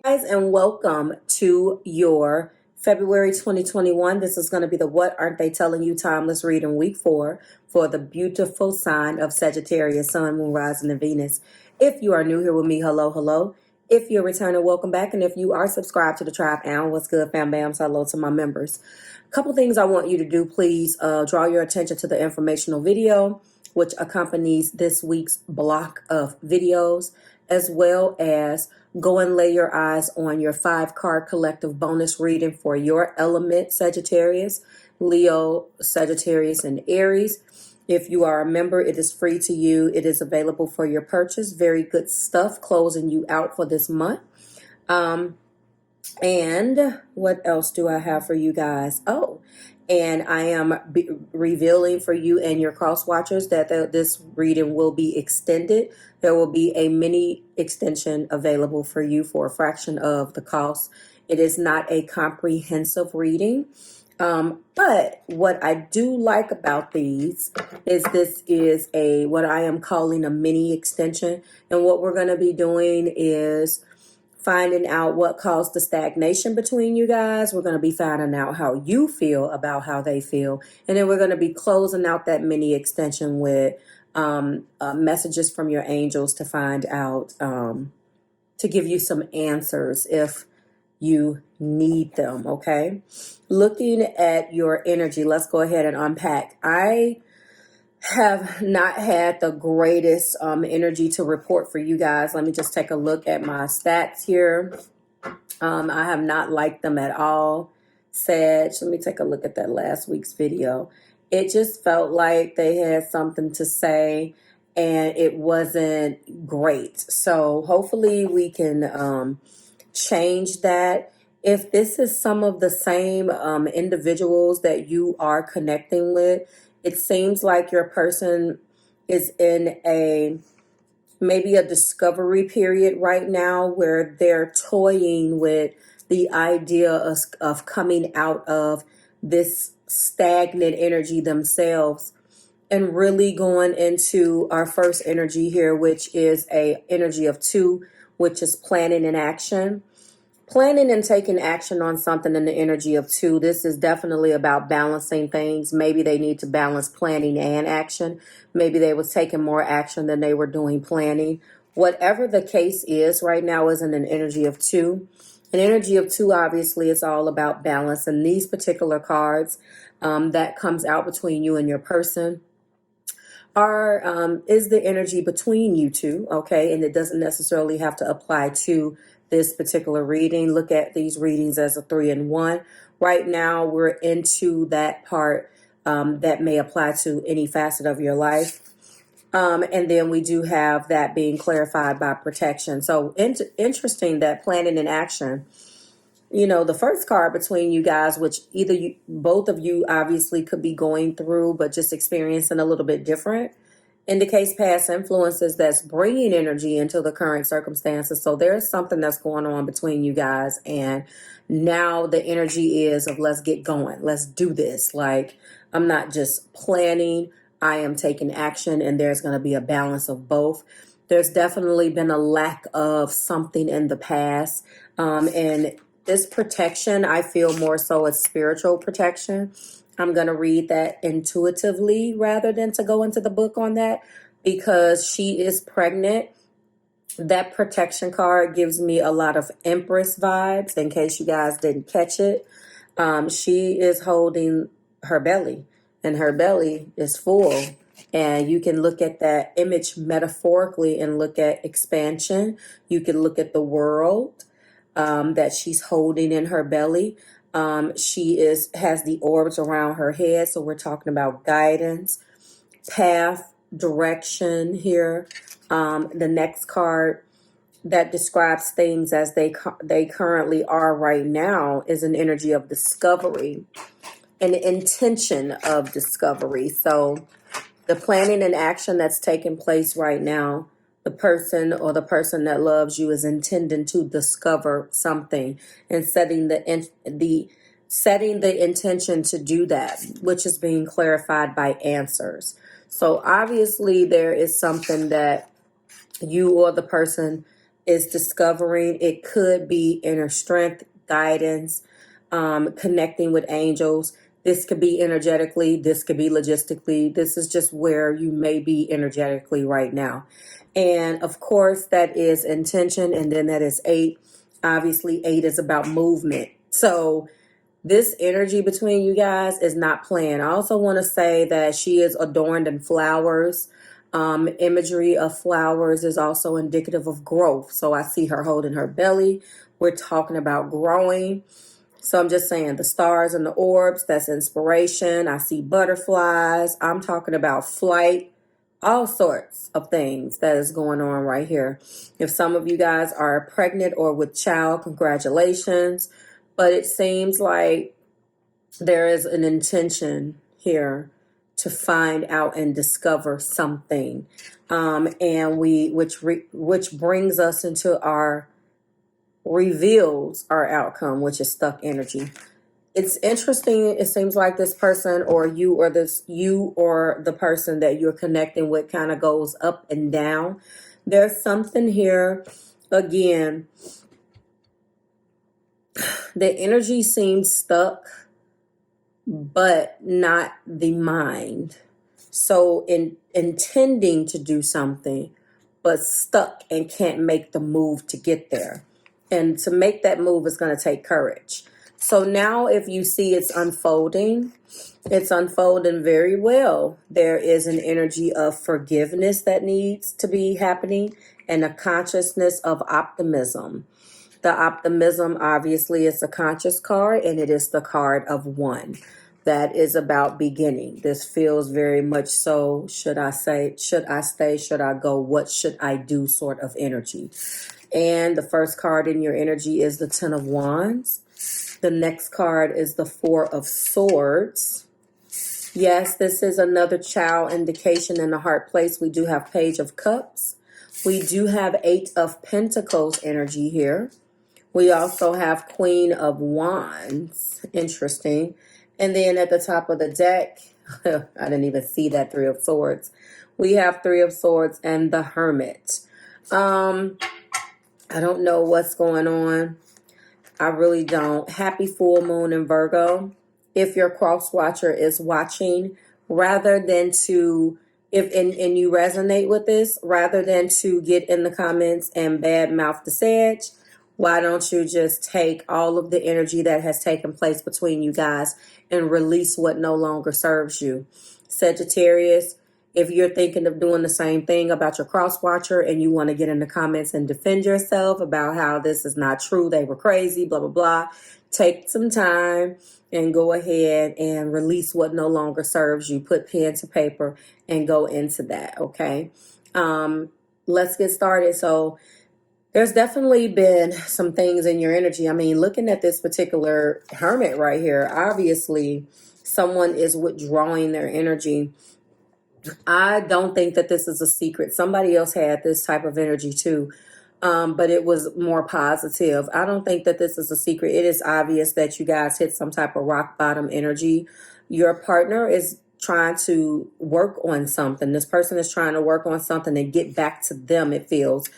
Guys, and welcome to your February 2021. This is going to be the What Aren't They Telling You Timeless Reading Week 4 for the beautiful sign of Sagittarius, Sun, Moon, Rising, and Venus. If you are new here with me, hello, hello. If you're returning, welcome back. And if you are subscribed to the tribe, and what's good, fam bams, hello to my members. A couple things I want you to do, please draw your attention to the informational video, which accompanies this week's block of videos, as well as go and lay your eyes on your 5-card collective bonus reading for your element, Sagittarius, Leo, Sagittarius, and Aries. If you are a member, it is free to you. It is available for your purchase. Very good stuff closing you out for this month. And what else do I have for you guys? Oh, and I am revealing for you and your cross watchers that this reading will be extended. There will be a mini extension available for you for a fraction of the cost. It is not a comprehensive reading. But what I do like about these is this is what I am calling a mini extension. And what we're going to be doing is finding out what caused the stagnation between you guys. We're going to be finding out how you feel about how they feel. And then we're going to be closing out that mini extension with messages from your angels to find out, to give you some answers if you need them, okay? Looking at your energy, let's go ahead and unpack. I have not had the greatest energy to report for you guys. Let me just take a look at my stats here. I have not liked them at all. Sag, let me take a look at that last week's video. It just felt like they had something to say and it wasn't great. So hopefully we can change that. If this is some of the same individuals that you are connecting with, it seems like your person is in maybe a discovery period right now where they're toying with the idea of coming out of this stagnant energy themselves and really going into our first energy here, which is a energy of 2, which is planning and action. Planning and taking action on something in the energy of 2. This is definitely about balancing things. Maybe they need to balance planning and action. Maybe they was taking more action than they were doing planning. Whatever the case is right now is in an energy of 2. An energy of 2, obviously, is all about balance. And these particular cards that comes out between you and your person is the energy between you two, okay? And it doesn't necessarily have to apply to this particular reading. Look at these readings as a 3 and 1. Right now, we're into that part that may apply to any facet of your life. And then we do have that being clarified by protection. So interesting that planning and action, you know, the first card between you guys, which both of you obviously could be going through, but just experiencing a little bit different, indicates past influences that's bringing energy into the current circumstances. So there's something that's going on between you guys. And now the energy is of let's get going. Let's do this. Like, I'm not just planning. I am taking action, and there's going to be a balance of both. There's definitely been a lack of something in the past. And this protection, I feel more so as spiritual protection. I'm going to read that intuitively rather than to go into the book on that, because she is pregnant. That protection card gives me a lot of Empress vibes, in case you guys didn't catch it. She is holding her belly, and her belly is full. And you can look at that image metaphorically and look at expansion. You can look at the world that she's holding in her belly. She has the orbs around her head, so we're talking about guidance, path, direction here. The next card that describes things as they currently are right now is an energy of discovery, an intention of discovery. So the planning and action that's taking place right now, the person or the person that loves you is intending to discover something and setting the intention to do that, which is being clarified by answers. So obviously there is something that you or the person is discovering. It could be inner strength, guidance, connecting with angels. This could be energetically, this could be logistically. This is just where you may be energetically right now. And of course, that is intention. And then that is 8. Obviously, 8 is about movement. So this energy between you guys is not planned. I also want to say that she is adorned in flowers. Imagery of flowers is also indicative of growth. So I see her holding her belly. We're talking about growing. So I'm just saying the stars and the orbs, that's inspiration. I see butterflies. I'm talking about flight, all sorts of things that is going on right here. If some of you guys are pregnant or with child, congratulations. But it seems like there is an intention here to find out and discover something, and which brings us into our reveals our outcome, which is stuck energy. It's interesting. It seems like this person or you or the person that you're connecting with kind of goes up and down. There's something here again. The energy seems stuck, but not the mind. So intending to do something, but stuck and can't make the move to get there. And to make that move is going to take courage. So now if you see it's unfolding very well. There is an energy of forgiveness that needs to be happening and a consciousness of optimism. The optimism obviously is a conscious card, and it is the card of 1. That is about beginning. This feels very much so, should I stay, should I go, what should I do sort of energy. And the first card in your energy is the 10 of Wands. The next card is the 4 of Swords. Yes, this is another child indication in the heart place. We do have Page of Cups. We do have 8 of Pentacles energy here. We also have Queen of Wands. Interesting. And then at the top of the deck, I didn't even see that 3 of Swords. We have 3 of Swords and the Hermit. I don't know what's going on. I really don't. Happy full moon in Virgo. If your cross watcher is watching, rather than to, and you resonate with this, rather than to get in the comments and badmouth the Sag, why don't you just take all of the energy that has taken place between you guys and release what no longer serves you? Sagittarius, if you're thinking of doing the same thing about your cross watcher and you want to get in the comments and defend yourself about how this is not true, they were crazy, blah, blah, blah, take some time and go ahead and release what no longer serves you. Put pen to paper and go into that, okay? Let's get started. So there's definitely been some things in your energy. I mean, looking at this particular Hermit right here, obviously someone is withdrawing their energy. I don't think that this is a secret. Somebody else had this type of energy too, but it was more positive. I don't think that this is a secret. It is obvious that you guys hit some type of rock bottom energy. Your partner is trying to work on something. This person is trying to work on something and get back to them, it feels.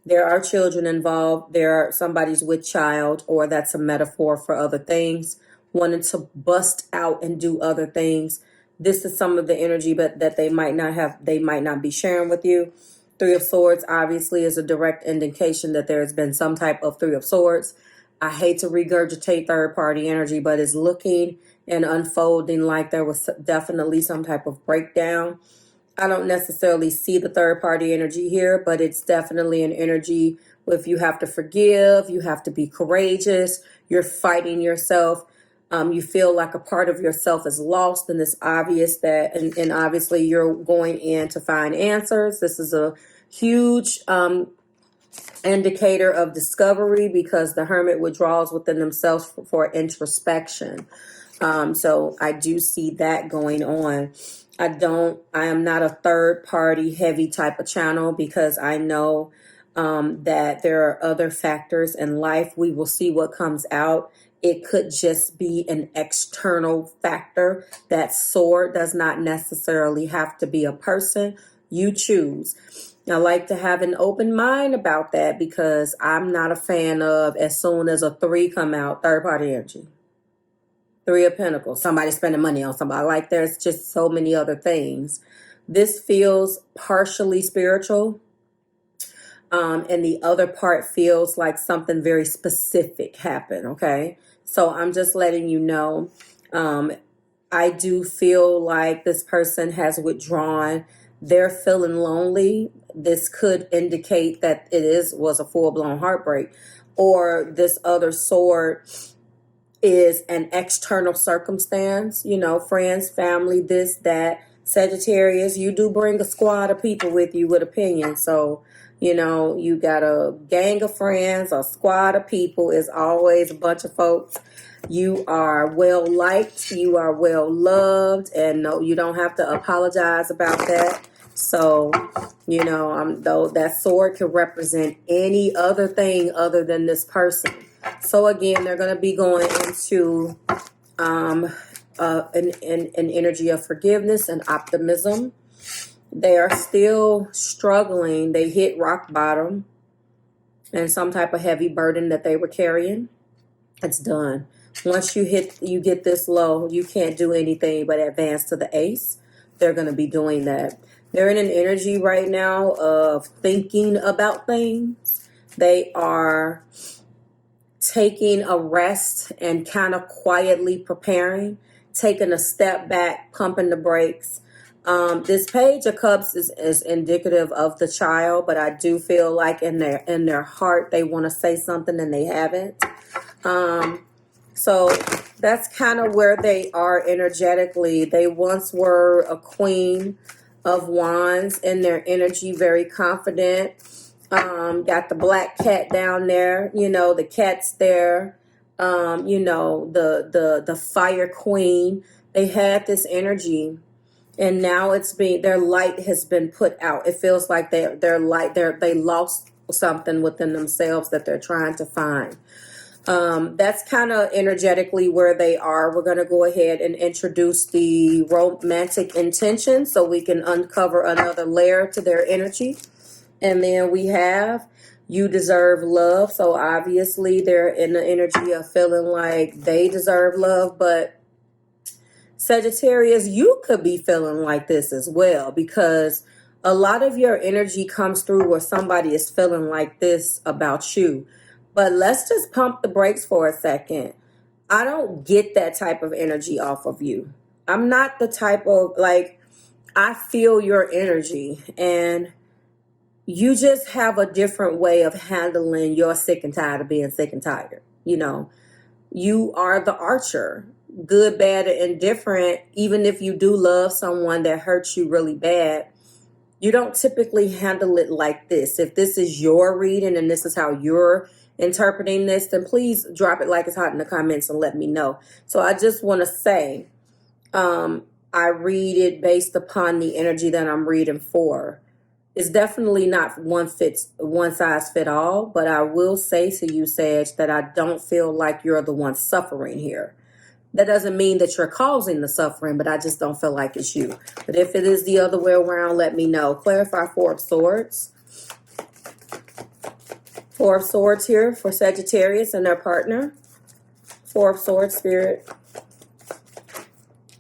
There are children involved. There are somebody's with child, or that's a metaphor for other things, wanting to bust out and do other things. This is some of the energy, but that they might not be sharing with you. 3 of Swords obviously is a direct indication that there has been some type of 3 of Swords. I hate to regurgitate third party energy, but it's looking and unfolding like there was definitely some type of breakdown. I don't necessarily see the third party energy here, but it's definitely an energy if you have to forgive, you have to be courageous, you're fighting yourself. You feel like a part of yourself is lost, and it's obvious that, and obviously you're going in to find answers. This is a huge indicator of discovery because the Hermit withdraws within themselves for introspection. So I do see that going on. I am not a third party heavy type of channel because I know that there are other factors in life. We will see what comes out. It could just be an external factor. That sword does not necessarily have to be a person. You choose. I like to have an open mind about that because I'm not a fan of as soon as a 3 come out, third party energy. 3 of Pentacles, somebody spending money on somebody. Like there's just so many other things. This feels partially spiritual. And the other part feels like something very specific happened, okay? So I'm just letting you know. I do feel like this person has withdrawn. They're feeling lonely. This could indicate that was a full-blown heartbreak. Or this other sword is an external circumstance, you know, friends, family, this, that. Sagittarius, you do bring a squad of people with you with opinions. So, you know, you got a gang of friends, a squad of people. Is always a bunch of folks. You are well liked, you are well loved, and no, you don't have to apologize about that. So, you know, though that sword could represent any other thing other than this person. So again, they're going to be going into an energy of forgiveness and optimism. They are still struggling. They hit rock bottom and some type of heavy burden that they were carrying. It's done. Once you get this low, you can't do anything but advance to the ace. They're going to be doing that. They're in an energy right now of thinking about things. They are taking a rest and kind of quietly preparing, taking a step back, pumping the brakes. This Page of Cups is indicative of the child, but I do feel like in their heart they want to say something and they haven't. So that's kind of where they are energetically. They once were a Queen of Wands in their energy, very confident. Got the black cat down there, you know, the cat's there. You know, the Fire Queen. They had this energy, and now their light has been put out. It feels like they lost something within themselves that they're trying to find. That's kind of energetically where they are. We're going to go ahead and introduce the romantic intention so we can uncover another layer to their energy. And then we have you deserve love. So obviously they're in the energy of feeling like they deserve love. But Sagittarius, you could be feeling like this as well, because a lot of your energy comes through where somebody is feeling like this about you. But let's just pump the brakes for a second. I don't get that type of energy off of you. I'm not the type of, like, I feel your energy, and you just have a different way of handling your sick and tired of being sick and tired. You know, you are the archer, good, bad, or indifferent. Even if you do love someone that hurts you really bad, you don't typically handle it like this. If this is your reading and this is how you're interpreting this, then please drop it like it's hot in the comments and let me know. So I just want to say, I read it based upon the energy that I'm reading for. It's definitely not one size fit all, but I will say to you, Sag, that I don't feel like you're the one suffering here. That doesn't mean that you're causing the suffering, but I just don't feel like it's you. But if it is the other way around, let me know. Clarify 4 of Swords. 4 of Swords here for Sagittarius and their partner. 4 of Swords, Spirit.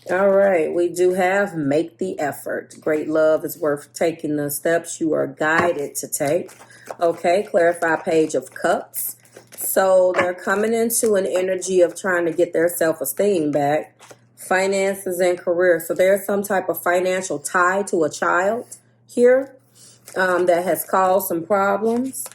All right, we do have make the effort. Great love is worth taking the steps you are guided to take. Okay, clarify Page of Cups. So they're coming into an energy of trying to get their self-esteem back. Finances and career. So there's some type of financial tie to a child here that has caused some problems.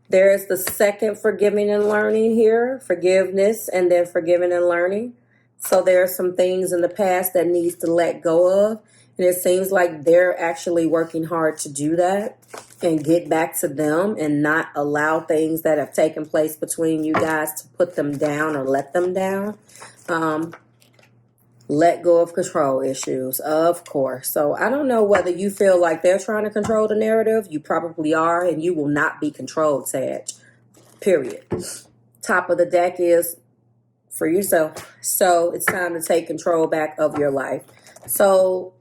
There's the second forgiving and learning here. Forgiveness and then forgiving and learning. So there are some things in the past that needs to let go of. And it seems like they're actually working hard to do that and get back to them and not allow things that have taken place between you guys to put them down or let them down. Let go of control issues, of course. So I don't know whether you feel like they're trying to control the narrative. You probably are, and you will not be controlled, Sag. Period. Top of the deck is for yourself. So it's time to take control back of your life. So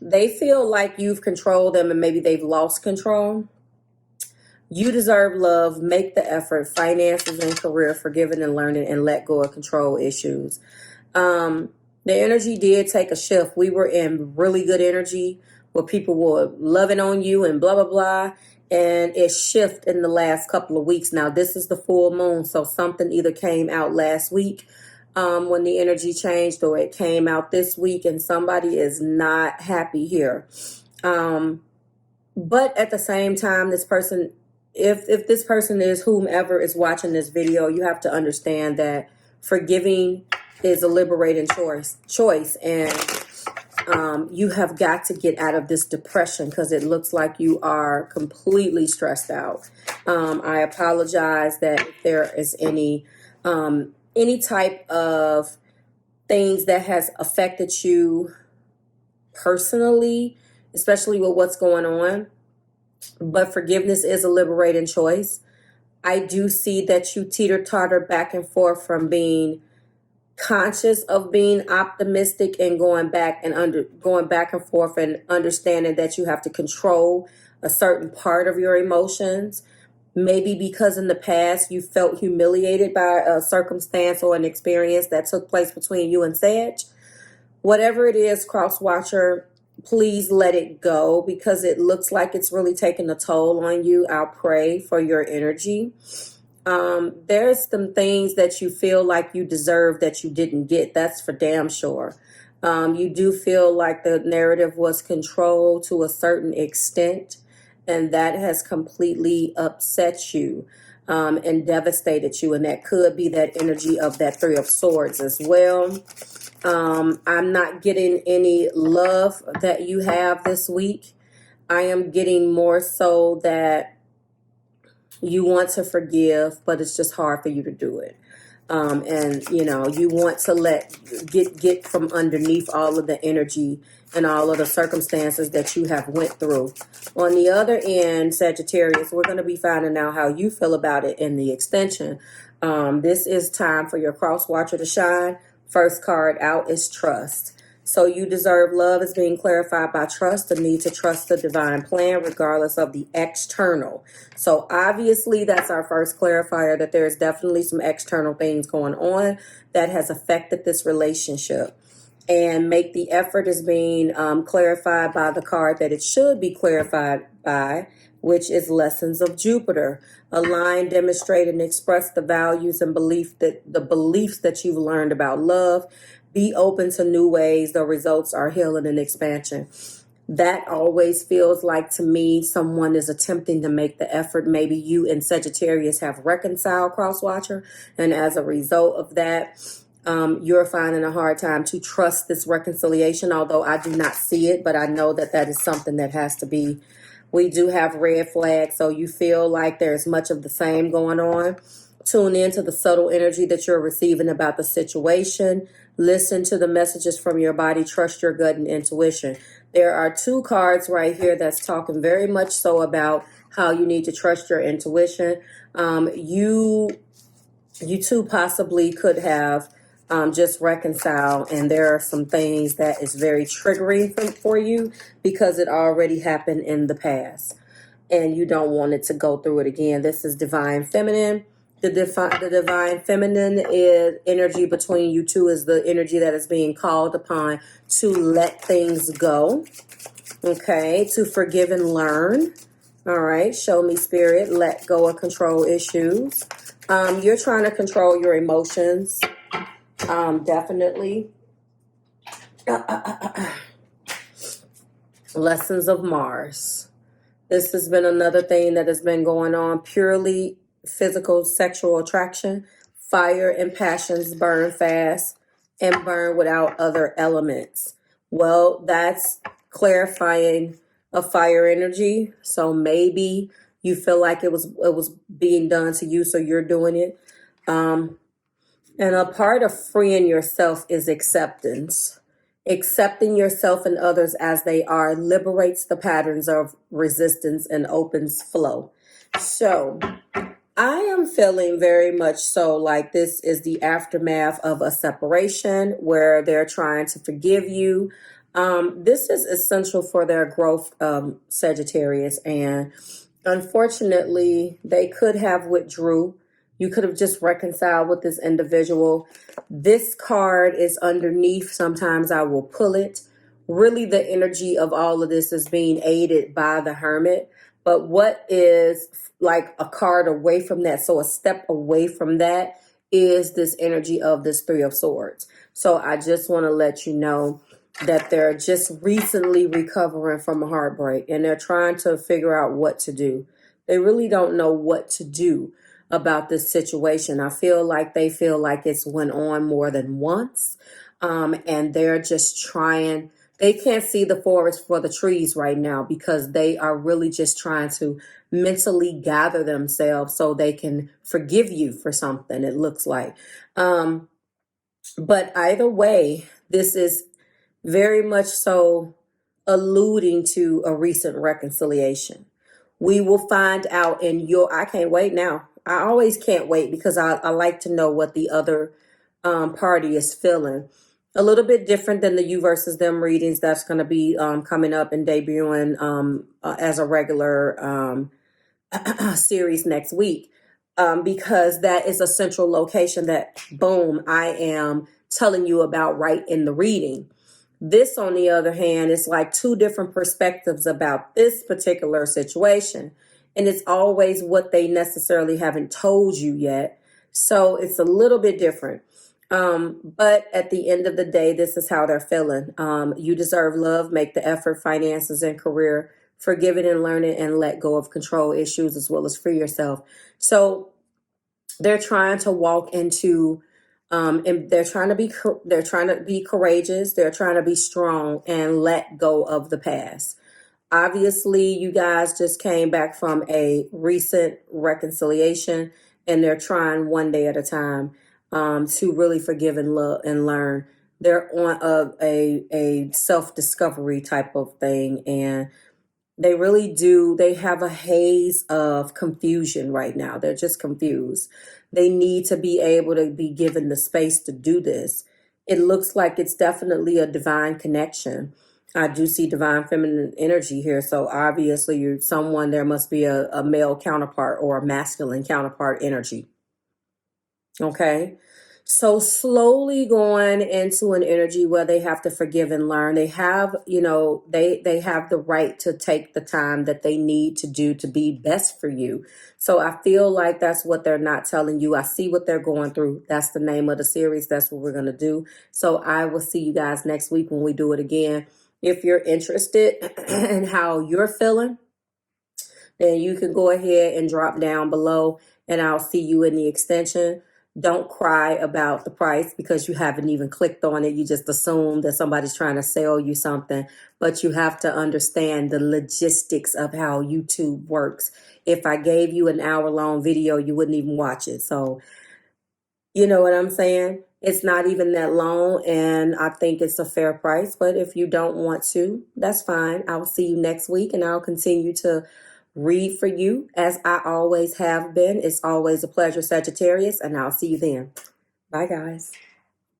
They feel like you've controlled them and maybe they've lost control. You deserve love. Make the effort. Finances and career, forgiving and learning, and let go of control issues. The energy did take a shift. We were in really good energy where people were loving on you and blah, blah, blah. And it shifted in the last couple of weeks. Now, this is the full moon, so something either came out last week when the energy changed, or it came out this week, and somebody is not happy here. But at the same time, this person, if this person is whomever is watching this video, you have to understand that forgiving is a liberating choice, and you have got to get out of this depression because it looks like you are completely stressed out. I apologize that if there is any type of things that has affected you personally, especially with what's going on. But forgiveness is a liberating choice. I do see that you teeter-totter back and forth from being conscious of being optimistic and going back and forth and understanding that you have to control a certain part of your emotions. Maybe because in the past you felt humiliated by a circumstance or an experience that took place between you and Sag. Whatever it is, cross-watcher, please let it go because it looks like it's really taking a toll on you. I'll pray for your energy. There's some things that you feel like you deserve that you didn't get. That's for damn sure. You do feel like the narrative was controlled to a certain extent, and that has completely upset you and devastated you. And that could be that energy of that Three of Swords as well. I'm not getting any love that you have this week. I am getting more so that you want to forgive, but it's just hard for you to do it. And you know, you want to get from underneath all of the energy and all of the circumstances that you have went through. On the other end, Sagittarius, we're going to be finding out how you feel about it in the extension. This is time for your cross watcher to shine. First card out is trust. So you deserve love is being clarified by trust, the need to trust the divine plan regardless of the external. So obviously that's our first clarifier, that there's definitely some external things going on that has affected this relationship. And make the effort is being clarified by the card that it should be clarified by, which is Lessons of Jupiter. Align, demonstrate, and express the values and beliefs that you've learned about love. Be open to new ways. The results are healing and expansion. That always feels like to me someone is attempting to make the effort. Maybe you and Sagittarius have reconciled, crosswatcher, and as a result of that, you're finding a hard time to trust this reconciliation, although I do not see it, but I know that that is something that has to be. We do have red flags, so you feel like there's much of the same going on. Tune into the subtle energy that you're receiving about the situation. Listen to the messages from your body. Trust your gut and intuition. There are two cards right here that's talking very much so about how you need to trust your intuition. You two possibly could have just reconcile, and there are some things that is very triggering for you because it already happened in the past and you don't want it to go through it again. This is divine feminine. The divine feminine is energy between you two, is the energy that is being called upon to let things go. Okay, to forgive and learn. All right, show me spirit, let go of control issues. You're trying to control your emotions. Definitely. Lessons of Mars. This has been another thing that has been going on. Purely physical sexual attraction. Fire and passions burn fast and burn without other elements. Well, that's clarifying a fire energy. So maybe you feel like it was being done to you, so you're doing it. And a part of freeing yourself is acceptance. Accepting yourself and others as they are liberates the patterns of resistance and opens flow. So I am feeling very much so like this is the aftermath of a separation where they're trying to forgive you. This is essential for their growth, Sagittarius, and unfortunately, they could have withdrew. You could have just reconciled with this individual. This card is underneath. Sometimes I will pull it. Really, the energy of all of this is being aided by the Hermit. But what is like a card away from that, so a step away from that, is this energy of this Three of Swords. So I just want to let you know that they're just recently recovering from a heartbreak and they're trying to figure out what to do. They really don't know what to do about this situation. I feel like they feel like it's went on more than once, and they're just trying. They can't see the forest for the trees right now because they are really just trying to mentally gather themselves so they can forgive you for something, it looks like. But either way, this is very much so alluding to a recent reconciliation. We will find out in your, I can't wait now. I always can't wait because I like to know what the other party is feeling. A little bit different than the you versus them readings that's going to be coming up and debuting as a regular series next week, because that is a central location that, boom, I am telling you about right in the reading. This, on the other hand, is like two different perspectives about this particular situation. And it's always what they necessarily haven't told you yet. So it's a little bit different. But at the end of the day, this is how they're feeling. You deserve love, make the effort, finances, and career, forgiving and learning, and let go of control issues as well as free yourself. So they're trying to walk into, and they're trying to be courageous. They're trying to be strong and let go of the past. Obviously, you guys just came back from a recent reconciliation, and they're trying one day at a time to really forgive and love and learn. They're on a self-discovery type of thing, and they really do. They have a haze of confusion right now. They're just confused. They need to be able to be given the space to do this. It looks like it's definitely a divine connection. I do see divine feminine energy here. So obviously you're someone, there must be a male counterpart or a masculine counterpart energy. Okay. So slowly going into an energy where they have to forgive and learn. They have, they have the right to take the time that they need to do to be best for you. So I feel like that's what they're not telling you. I see what they're going through. That's the name of the series. That's what we're going to do. So I will see you guys next week when we do it again. If you're interested in how you're feeling, then you can go ahead and drop down below and I'll see you in the extension. Don't cry about the price because you haven't even clicked on it. You just assume that somebody's trying to sell you something, but you have to understand the logistics of how YouTube works. If I gave you an hour-long video, you wouldn't even watch it. So, you know what I'm saying? It's not even that long, and I think it's a fair price. But if you don't want to, that's fine. I'll see you next week, and I'll continue to read for you as I always have been. It's always a pleasure, Sagittarius, and I'll see you then. Bye, guys.